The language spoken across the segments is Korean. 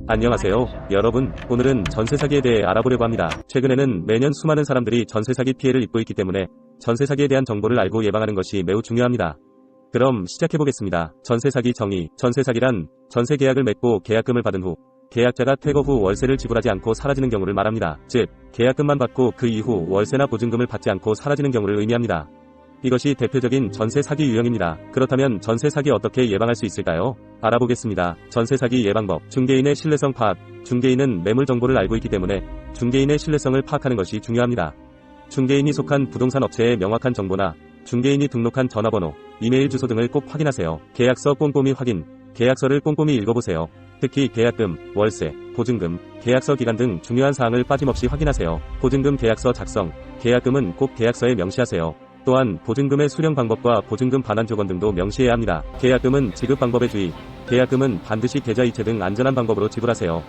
안녕하세요, 여러분. 오늘은 전세 사기에 대해 알아보려고 합니다. 최근에는 매년 수많은 사람들이 전세 사기 피해를 입고 있기 때문에 전세 사기에 대한 정보를 알고 예방하는 것이 매우 중요합니다. 그럼 시작해보겠습니다. 전세 사기 정의. 전세 사기란 전세 계약을 맺고 계약금을 받은 후 계약자가 퇴거 후 월세를 지불하지 않고 사라지는 경우를 말합니다. 즉, 계약금만 받고 그 이후 월세나 보증금을 받지 않고 사라지는 경우를 의미합니다. 이것이 대표적인 전세 사기 유형입니다. 그렇다면 전세 사기 어떻게 예방할 수 있을까요? 알아보겠습니다. 전세 사기 예방법. 중개인의 신뢰성 파악. 중개인은 매물 정보를 알고 있기 때문에 중개인의 신뢰성을 파악하는 것이 중요합니다. 중개인이 속한 부동산 업체의 명확한 정보나 중개인이 등록한 전화번호, 이메일 주소 등을 꼭 확인하세요. 계약서 꼼꼼히 확인. 계약서를 꼼꼼히 읽어보세요. 특히 계약금, 월세, 보증금, 계약서 기간 등 중요한 사항을 빠짐없이 확인하세요. 보증금 계약서 작성. 계약금은 꼭 계약서에 명시하세요. 또한 보증금의 수령 방법과 보증금 반환 조건 등도 명시해야 합니다. 계약금은 지급 방법에 주의. 계약금은 반드시 계좌이체 등 안전한 방법으로 지불하세요.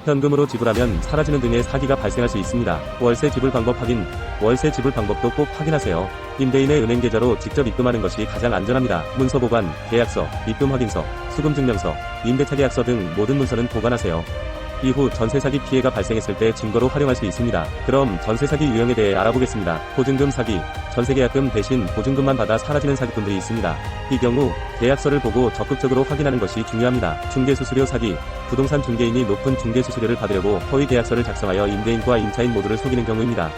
현금으로 지불하면 사라지는 등의 사기가 발생할 수 있습니다. 월세 지불 방법 확인. 월세 지불 방법도 꼭 확인하세요. 임대인의 은행 계좌로 직접 입금하는 것이 가장 안전합니다. 문서 보관, 계약서, 입금 확인서, 수금 증명서, 임대차 계약서 등 모든 문서는 보관하세요. 이후 전세 사기 피해가 발생했을 때 증거로 활용할 수 있습니다. 그럼 전세 사기 유형에 대해 알아보겠습니다. 보증금 사기. 전세 계약금 대신 보증금만 받아 사라지는 사기꾼들이 있습니다. 이 경우 계약서를 보고 적극적으로 확인하는 것이 중요합니다. 중개수수료 사기. 부동산 중개인이 높은 중개수수료를 받으려고 허위 계약서를 작성하여 임대인과 임차인 모두를 속이는 경우입니다.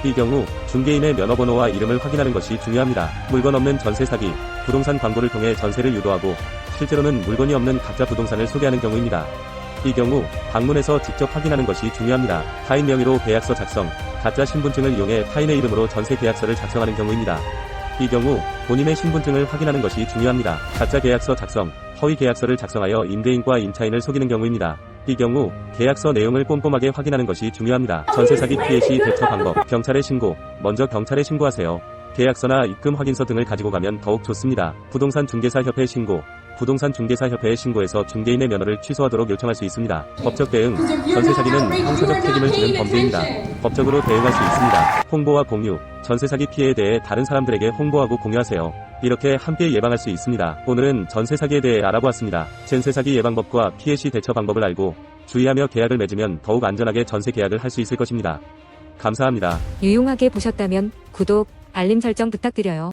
이 경우 중개인의 면허번호와 이름을 확인하는 것이 중요합니다. 물건 없는 전세 사기. 부동산 광고를 통해 전세를 유도하고 실제로는 물건이 없는 가짜 부동산을 소개하는 경우입니다. 이 경우 방문해서 직접 확인하는 것이 중요합니다. 타인 명의로 계약서 작성. 가짜 신분증을 이용해 타인의 이름으로 전세 계약서를 작성하는 경우입니다. 이 경우 본인의 신분증을 확인하는 것이 중요합니다. 가짜 계약서 작성. 허위 계약서를 작성하여 임대인과 임차인을 속이는 경우입니다. 이 경우 계약서 내용을 꼼꼼하게 확인하는 것이 중요합니다. 전세 사기 피해 시 대처 방법. 경찰에 신고. 먼저 경찰에 신고하세요. 계약서나 입금 확인서 등을 가지고 가면 더욱 좋습니다. 부동산 중개사 협회에 신고. 부동산 중개사 협회에 신고해서 중개인의 면허를 취소하도록 요청할 수 있습니다. 법적 대응. 전세 사기는 형사적 책임을 지는 범죄입니다. 법적으로 대응할 수 있습니다. 홍보와 공유. 전세 사기 피해에 대해 다른 사람들에게 홍보하고 공유하세요. 이렇게 함께 예방할 수 있습니다. 오늘은 전세 사기에 대해 알아보았습니다. 전세 사기 예방법과 피해 시 대처 방법을 알고 주의하며 계약을 맺으면 더욱 안전하게 전세 계약을 할 수 있을 것입니다. 감사합니다. 유용하게 보셨다면 구독, 알림 설정 부탁드려요.